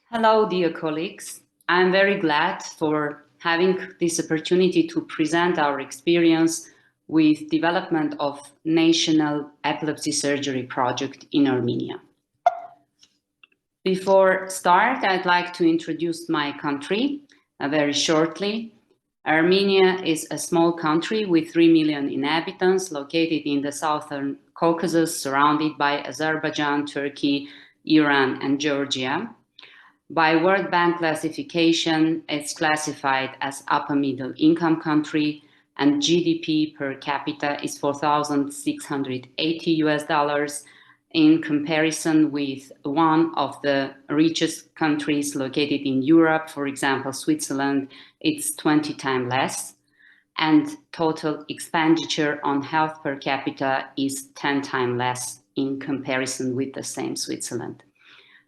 Hello, dear colleagues. I'm very glad for having this opportunity to present our experience with development of National Epilepsy Surgery Project in Armenia. Before start, I'd like to introduce my country very shortly. Armenia is a small country with 3 million inhabitants located in the southern Caucasus, surrounded by Azerbaijan, Turkey, Iran, and Georgia. By World Bank classification, it's classified as upper middle income country, and GDP per capita is $4,680 in comparison with one of the richest countries located in Europe, for example, Switzerland. It's 20 times less, and total expenditure on health per capita is 10 times less in comparison with the same Switzerland.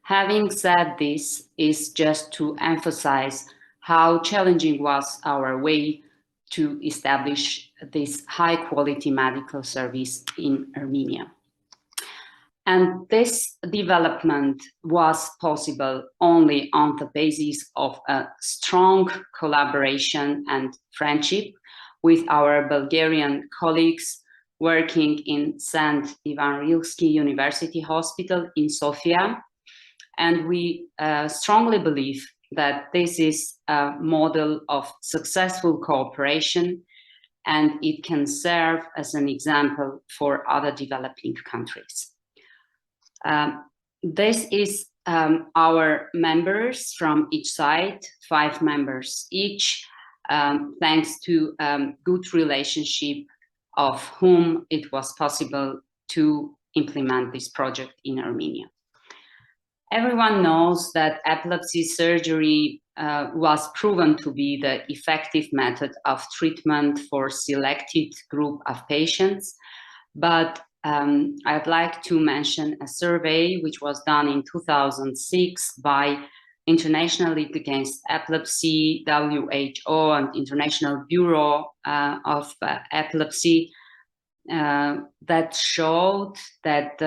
Having said this is just to emphasize how challenging was our way to establish this high-quality medical service in Armenia. And this development was possible only on the basis of a strong collaboration and friendship with our Bulgarian colleagues working in St. Ivan Rilski University Hospital in Sofia. And we strongly believe that this is a model of successful cooperation, and it can serve as an example for other developing countries. This is our members from each side, 5 members each, thanks to good relationship of whom it was possible to implement this project in Armenia. Everyone knows that epilepsy surgery was proven to be the effective method of treatment for selected group of patients, but I'd like to mention a survey which was done in 2006 by International League Against Epilepsy, WHO, and International Bureau of Epilepsy that showed that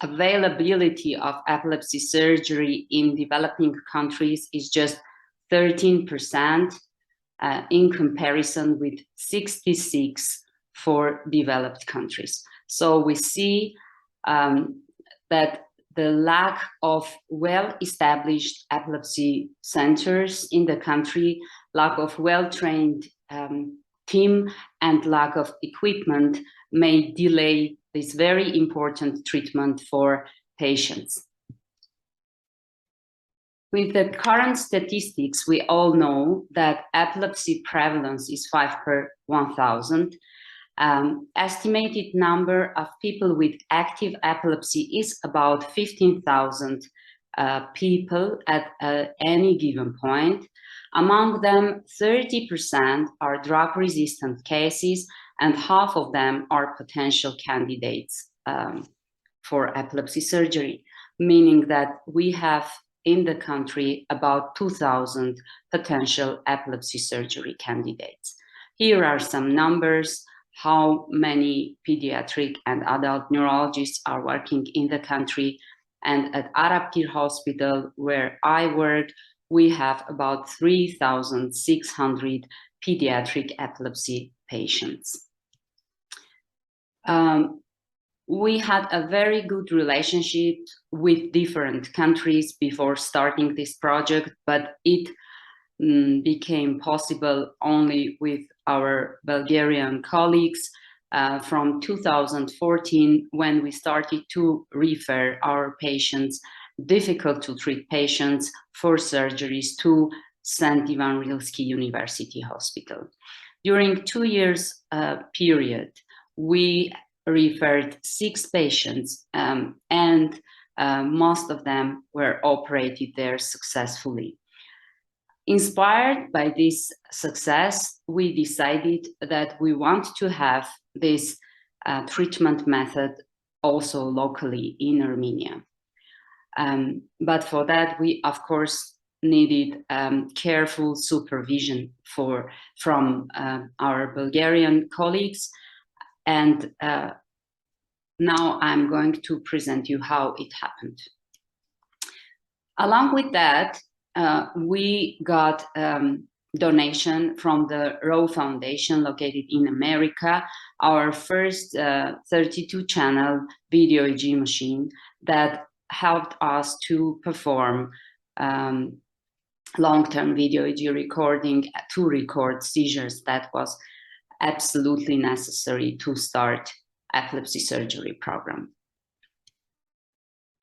availability of epilepsy surgery in developing countries is just 13% in comparison with 66% for developed countries. So we see that the lack of well-established epilepsy centers in the country, lack of well-trained team, and lack of equipment may delay this very important treatment for patients. With the current statistics, we all know that epilepsy prevalence is 5 per 1,000. Estimated number of people with active epilepsy is about 15,000 people at any given point. Among them, 30% are drug-resistant cases, and half of them are potential candidates for epilepsy surgery, meaning that we have in the country about 2,000 potential epilepsy surgery candidates. Here are some numbers, how many pediatric and adult neurologists are working in the country. And at Arapkir Hospital, where I work, we have about 3,600 pediatric epilepsy patients. We had a very good relationship with different countries before starting this project, but it became possible only with our Bulgarian colleagues from 2014, when we started to refer our patients, difficult to treat patients, for surgeries to St. Ivan Rilski University Hospital. During 2 years period, we referred 6 patients and most of them were operated there successfully. Inspired by this success, we decided that we want to have this treatment method also locally in Armenia. But for that, we of course needed careful supervision from our Bulgarian colleagues. And now I'm going to present you how it happened. Along with that, we got donation from the Rowe Foundation located in America, our first 32-channel video EEG machine that helped us to perform long-term video EEG recording to record seizures that was absolutely necessary to start epilepsy surgery program.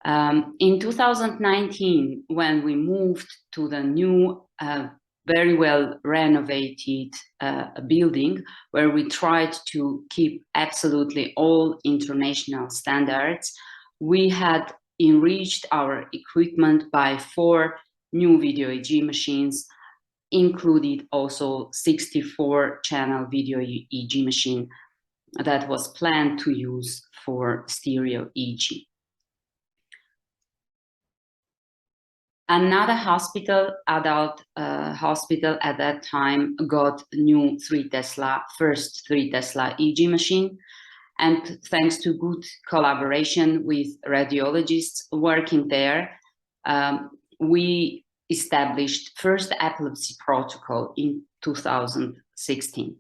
In 2019, when we moved to the new, very well renovated building, where we tried to keep absolutely all international standards, we had enriched our equipment by 4 new video EEG machines, included also 64-channel video EEG machine that was planned to use for stereo EEG. Another hospital, adult hospital at that time, got new first 3 Tesla EEG machine. And thanks to good collaboration with radiologists working there, we established first epilepsy protocol in 2016.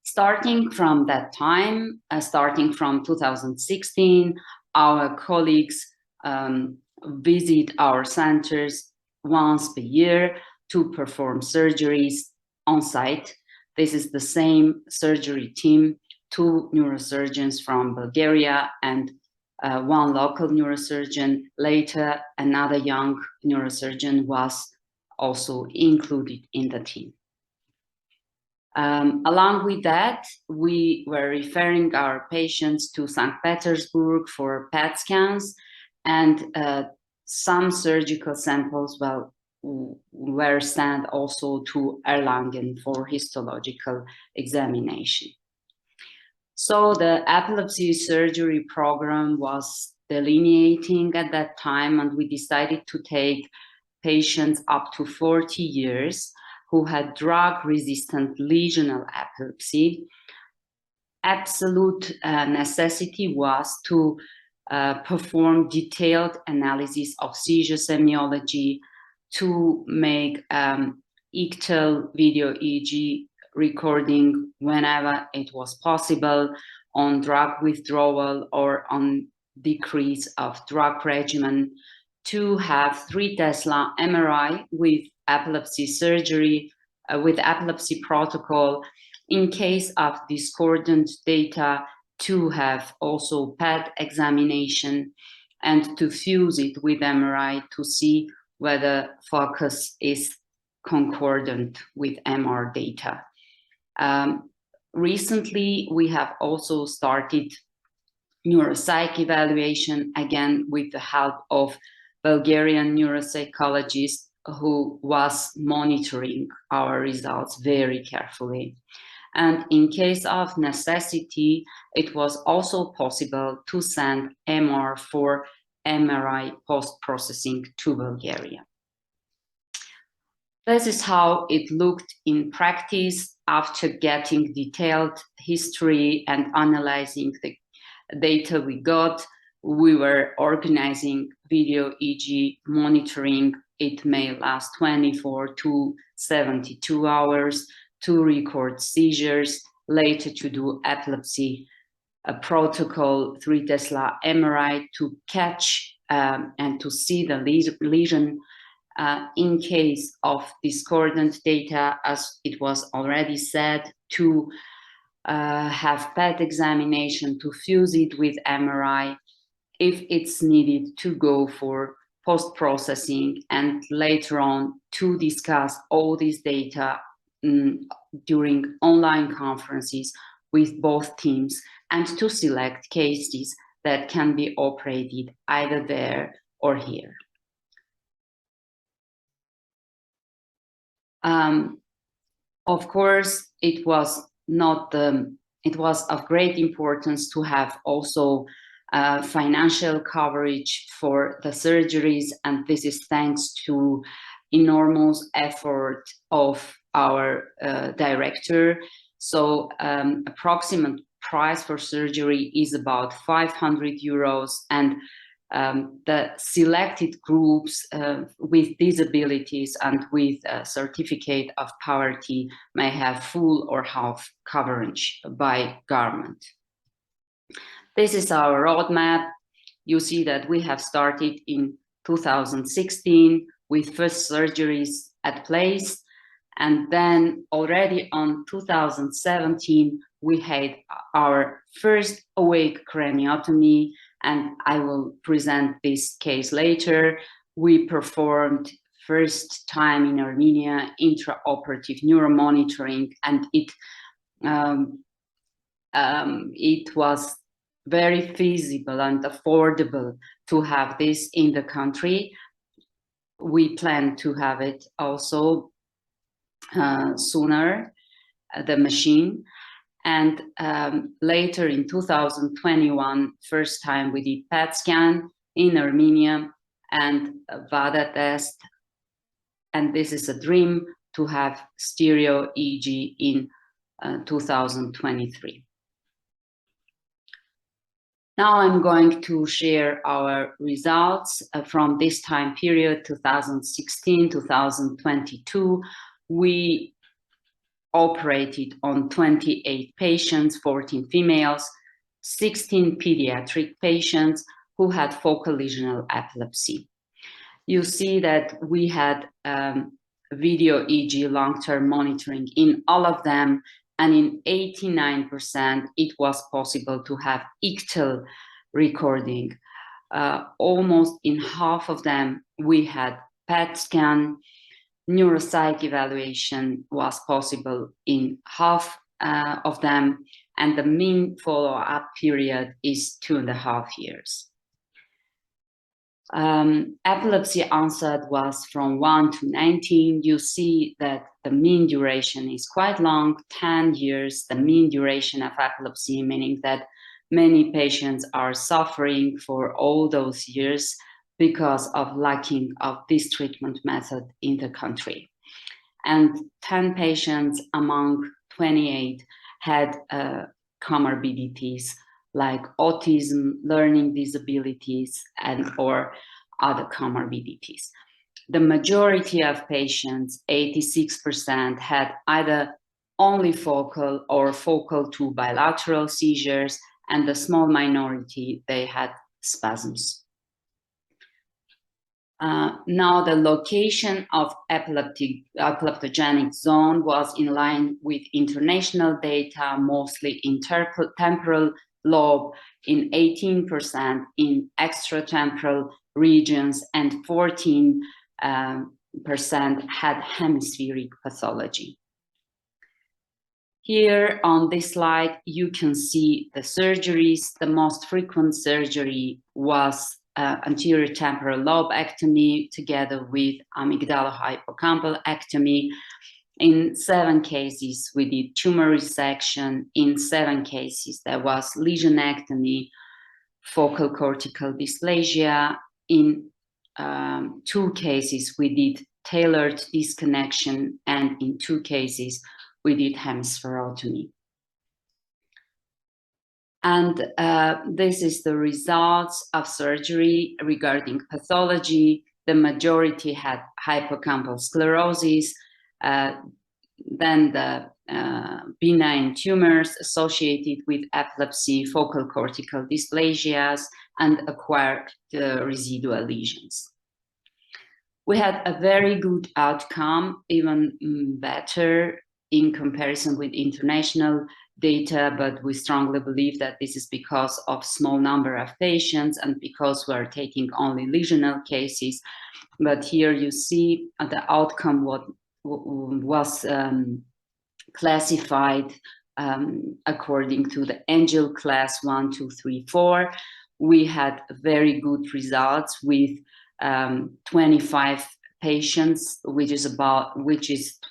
Starting from that time, starting from 2016, our colleagues visit our centers once per year to perform surgeries on site. This is the same surgery team, 2 neurosurgeons from Bulgaria and 1 local neurosurgeon. Later, another young neurosurgeon was also included in the team. Along with that, we were referring our patients to St. Petersburg for PET scans, and some surgical samples were sent also to Erlangen for histological examination. So the epilepsy surgery program was delineating at that time, and we decided to take patients up to 40 years who had drug-resistant lesional epilepsy. Absolute necessity was to perform detailed analysis of seizure semiology, to make ictal video EEG recording whenever it was possible on drug withdrawal or on decrease of drug regimen, to have 3 Tesla MRI with epilepsy surgery, with epilepsy protocol. In case of discordant data, to have also PET examination and to fuse it with MRI to see whether focus is concordant with MR data. Recently, we have also started neuropsych evaluation, again with the help of Bulgarian neuropsychologist who was monitoring our results very carefully. And in case of necessity, it was also possible to send MR for MRI post-processing to Bulgaria. This is how it looked in practice after getting detailed history and analyzing the data we got. We were organizing video EEG monitoring. It may last 24 to 72 hours to record seizures, later to do epilepsy protocol, 3 Tesla MRI to catch and to see the lesion. In case of discordant data, as it was already said, to have PET examination, to fuse it with MRI, if it's needed to go for post-processing, and later on to discuss all this data during online conferences with both teams, and to select cases that can be operated either there or here. Of course, it was of great importance to have also financial coverage for the surgeries, and this is thanks to enormous effort of our director. So approximate price for surgery is about 500 euros, and the selected groups with disabilities and with a certificate of poverty may have full or half coverage by government. This is our roadmap. You see that we have started in 2016 with first surgeries at place, and then already on 2017 we had our first awake craniotomy, and I will present this case later. We performed first time in Armenia intraoperative neuromonitoring, and it was very feasible and affordable to have this in the country. We plan to have it also sooner, the machine. And later in 2021, first time we did PET scan in Armenia and VADA test. And this is a dream to have stereo EEG in 2023. Now I'm going to share our results from this time period, 2016-2022. We operated on 28 patients, 14 females, 16 pediatric patients who had focal lesional epilepsy. You see that we had video EEG long-term monitoring in all of them, and in 89% it was possible to have ictal recording. Almost in half of them we had PET scan. Neuropsych evaluation was possible in half of them, and the mean follow-up period is 2.5 years. Epilepsy onset was from 1 to 19. You see that the mean duration is quite long, 10 years, the mean duration of epilepsy, meaning that many patients are suffering for all those years because of lacking of this treatment method in the country. And 10 patients among 28 had comorbidities like autism, learning disabilities, and or other comorbidities. The majority of patients, 86%, had either only focal or focal to bilateral seizures, and the small minority, they had spasms. Now the location of epileptogenic zone was in line with international data, mostly in temporal lobe, in 18% in extratemporal regions, and 14% had hemispheric pathology. Here on this slide, you can see the surgeries. The most frequent surgery was anterior temporal lobectomy together with amygdalohypocampal ectomy. In 7 cases, we did tumor resection. In 7 cases, there was lesionectomy, focal cortical dysplasia. In 2 cases, we did tailored disconnection, and in 2 cases, we did hemispherotomy. And this is the results of surgery regarding pathology. The majority had hippocampal sclerosis, then the benign tumors associated with epilepsy, focal cortical dysplasias, and acquired residual lesions. We had a very good outcome, even better in comparison with international data, but we strongly believe that this is because of small number of patients and because we are taking only lesional cases. But here you see the outcome was classified according to the Angel class 1, 2, 3, 4. We had very good results with 25 patients, which is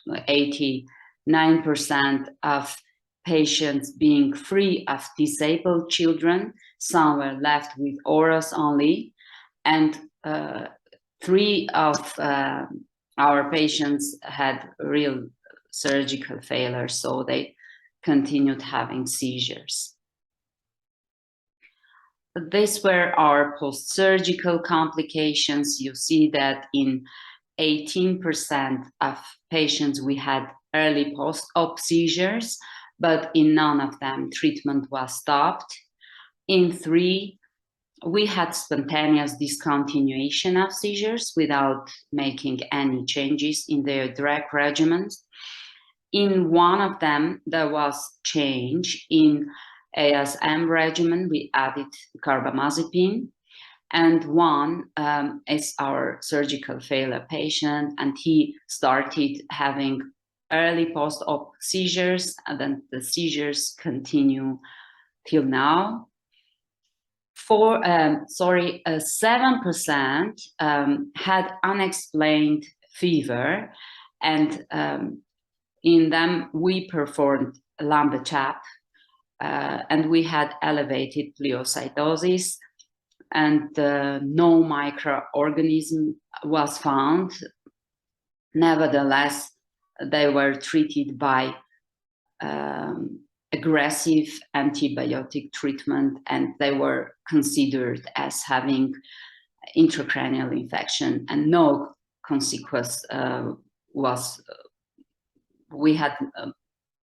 89% of patients being free of disabled children. Some were left with auras only, and 3 of our patients had real surgical failure, so they continued having seizures. these were our post-surgical complications. You see that in 18% of patients we had early post-op seizures, but in none of them treatment was stopped. In 3, we had spontaneous discontinuation of seizures without making any changes in their drug regimens. In 1 of them, there was change in ASM regimen. We added carbamazepine, and 1 is our surgical failure patient, and he started having early post-op seizures, and then the seizures continue till now. 7% had unexplained fever, and in them we performed Lambda-CHAP, and we had elevated pleocytosis, and no microorganism was found. Nevertheless, they were treated by aggressive antibiotic treatment, and they were considered as having intracranial infection, and no consequence was,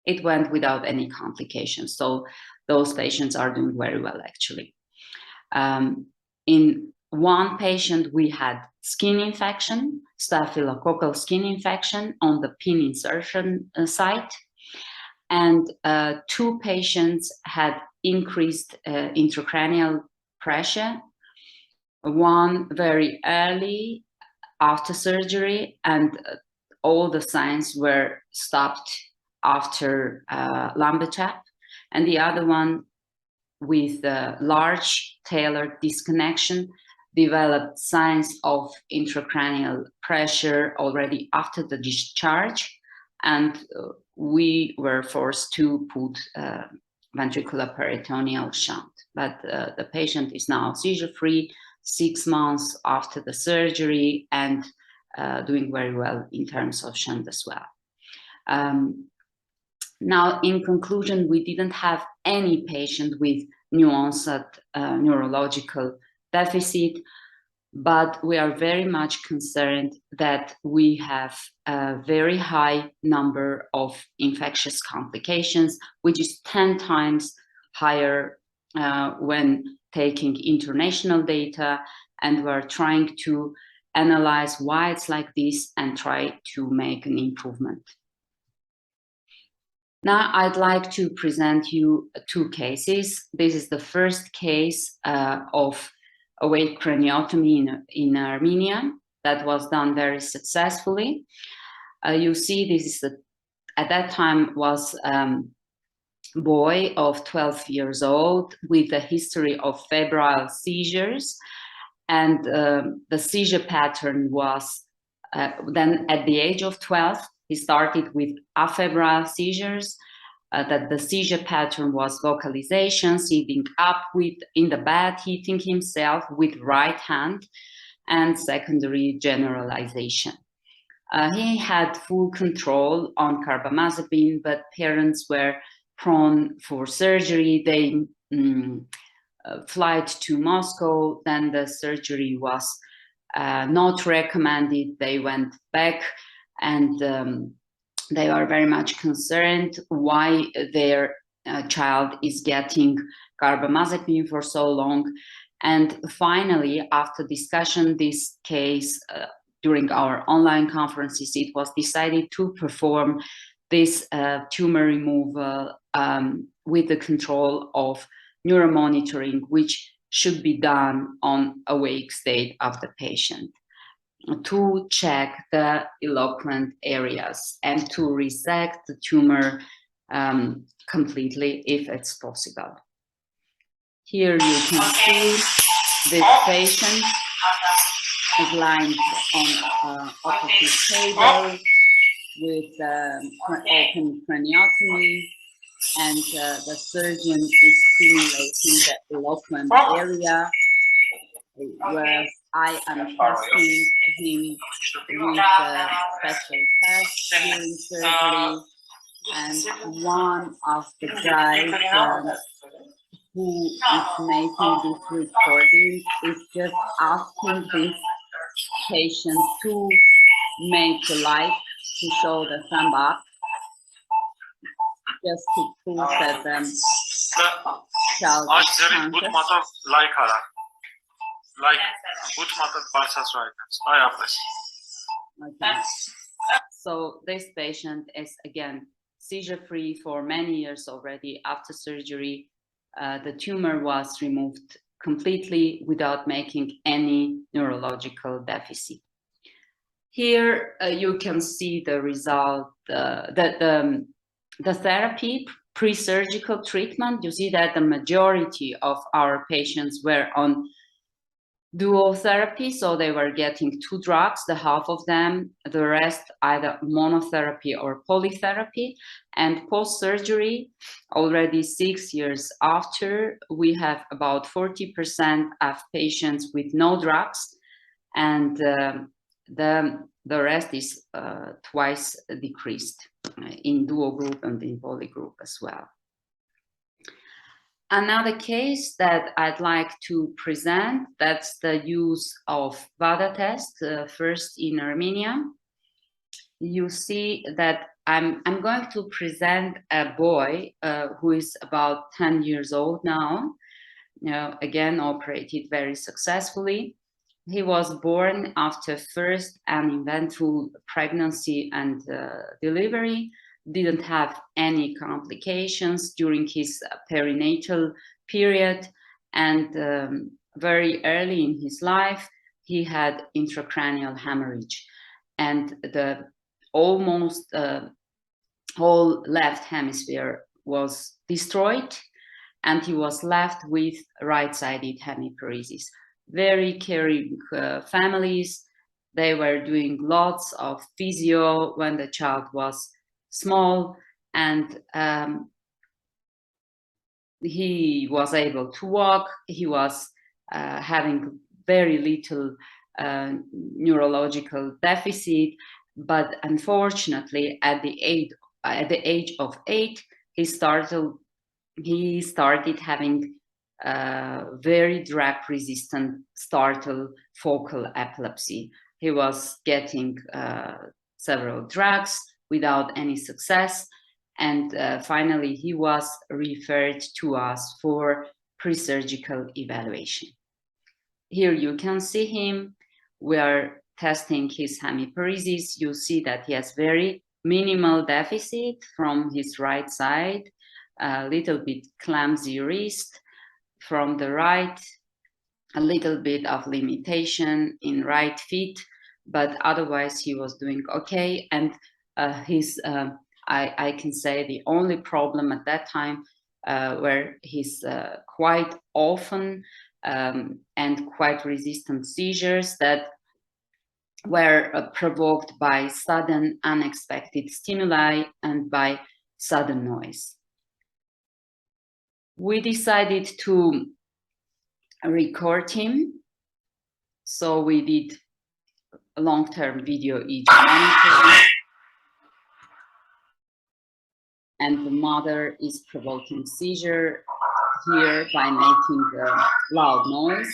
it went without any complications. So those patients are doing very well, actually. In 1 patient, we had skin infection, staphylococcal skin infection on the pin insertion site. And 2 patients had increased intracranial pressure, 1 very early after surgery, and all the signs were stopped after Lambda-CHAP, and the other one with large talar disconnection developed signs of intracranial pressure already after the discharge, and we were forced to put ventricular peritoneal shunt. But the patient is now seizure-free 6 months after the surgery, and doing very well in terms of shunt as well. Now, in conclusion, we didn't have any patient with new onset neurological deficit, but we are very much concerned that we have a very high number of infectious complications, which is 10 times higher when taking international data, and we're trying to analyze why it's like this and try to make an improvement. Now I'd like to present you 2 cases. This is the first case of awake craniotomy in Armenia that was done very successfully. You see, this is at that time was boy of 12 years old with a history of febrile seizures, and the seizure pattern was then at the age of 12 he started with afebrile seizures, that the seizure pattern was vocalization, sitting up in the bed, hitting himself with right hand, and secondary generalization. He had full control on carbamazepine, but parents were prone for surgery. They flight to Moscow, then the surgery was not recommended. They went back, and they are very much concerned why their child is getting carbamazepine for so long. And finally, after discussion, this case during our online conferences, it was decided to perform this tumor removal with the control of neuromonitoring, which should be done on awake state of the patient, to check the eloquent areas and to resect the tumor completely if it's possible. Here you can see this patient is lying on opposite table with open craniotomy, and the surgeon is stimulating the eloquent area, where I am testing him with special tests during surgery. And one of the guys, who is making this recording is just asking this patient to make a like, to show the thumb up, just to prove that child is conscious. Okay. So this patient is again seizure-free for many years already. After surgery, the tumor was removed completely without making any neurological deficit. Here you can see the result, the therapy, pre-surgical treatment. You see that the majority of our patients were on dual therapy, so they were getting 2 drugs, the half of them, the rest either monotherapy or polytherapy. And post-surgery, already 6 years after, we have about 40% of patients with no drugs, and the rest is twice decreased in dual group and in poly group as well. Another case that I'd like to present, that's the use of VADA test, first in Armenia. You see that I'm going to present a boy who is about 10 years old now, again, operated very successfully. He was born after first an eventful pregnancy and delivery, didn't have any complications during his perinatal period, and very early in his life he had intracranial hemorrhage, and the almost whole left hemisphere was destroyed, and he was left with right-sided hemiparesis. Very caring families. They were doing lots of physio when the child was small, and he was able to walk. He was having very little neurological deficit, but unfortunately at the age of 8 he started having very drug resistant startle focal epilepsy. He was getting several drugs without any success, and finally he was referred to us for pre-surgical evaluation. Here you can see him. We are testing his hemiparesis. You see that he has very minimal deficit from his right side, a little bit clumsy wrist from the right, a little bit of limitation in right feet, but otherwise he was doing okay. And I can say the only problem at that time were his quite often and quite resistant seizures that were provoked by sudden unexpected stimuli and by sudden noise. We decided to record him, so we did a long-term video EEG monitoring, and the mother is provoking seizure here by making a loud noise.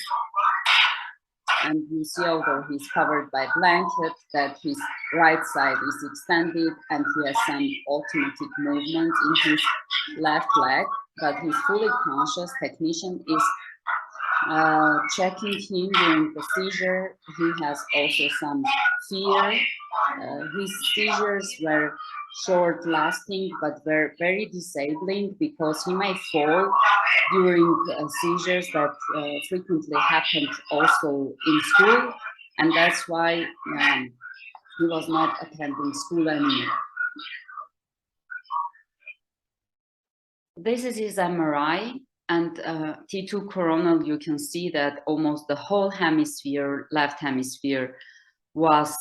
And you see, although he's covered by blanket, that his right side is extended and he has some automatic movement in his left leg, but he's fully conscious. Technician is checking him during the seizure. He has also some fear. His seizures were short-lasting, but were very disabling because he may fall during seizures that frequently happened also in school, and that's why he was not attending school anymore. This is his MRI, and T2 coronal. You can see that almost the whole hemisphere, left hemisphere, was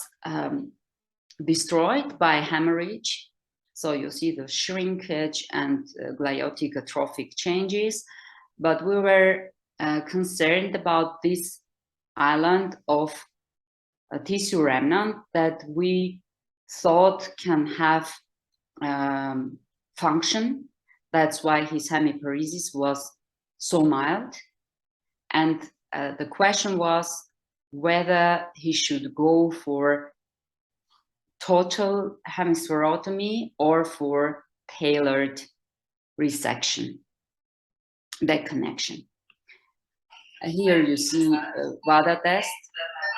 destroyed by hemorrhage. So you see the shrinkage and gliotic atrophic changes, but we were concerned about this island of a tissue remnant that we thought can have function. That's why his hemiparesis was so mild. And the question was whether he should go for total hemispherotomy or for tailored resection, that connection. Here you see VADA test.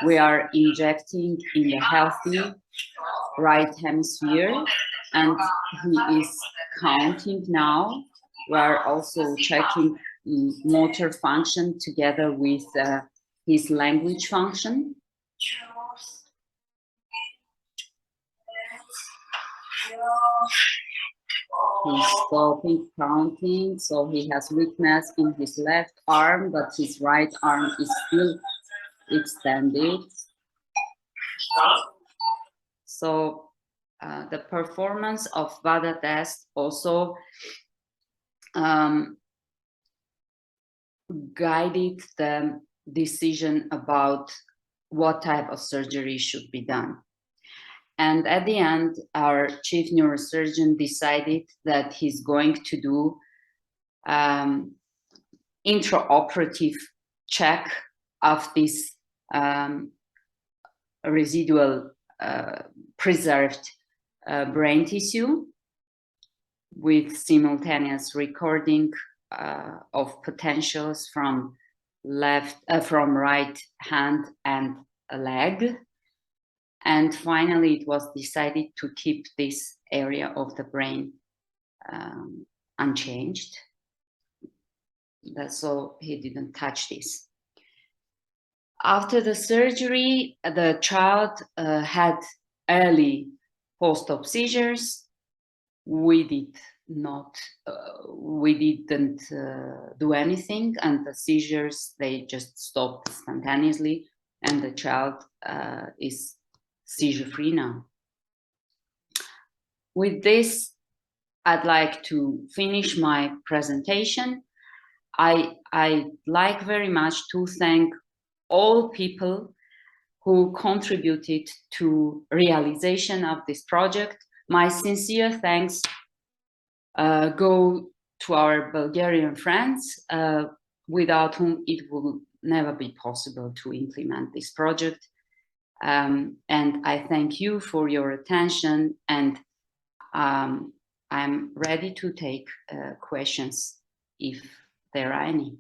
We are injecting in the healthy right hemisphere, and he is counting now. We are also checking motor function together with his language function. He's stopping counting, so he has weakness in his left arm, but his right arm is still extended. So the performance of VADA test also guided the decision about what type of surgery should be done. And at the end, our chief neurosurgeon decided that he's going to do intraoperative check of this residual preserved brain tissue with simultaneous recording of potentials from right hand and leg. And finally, it was decided to keep this area of the brain unchanged. So he didn't touch this. After the surgery, the child had early post-op seizures. We didn't do anything, and the seizures, they just stopped instantaneously, and the child is seizure-free now. With this, I'd like to finish my presentation. I'd like very much to thank all people who contributed to realization of this project. My sincere thanks go to our Bulgarian friends, without whom it will never be possible to implement this project. And I thank you for your attention, and I'm ready to take questions if there are any.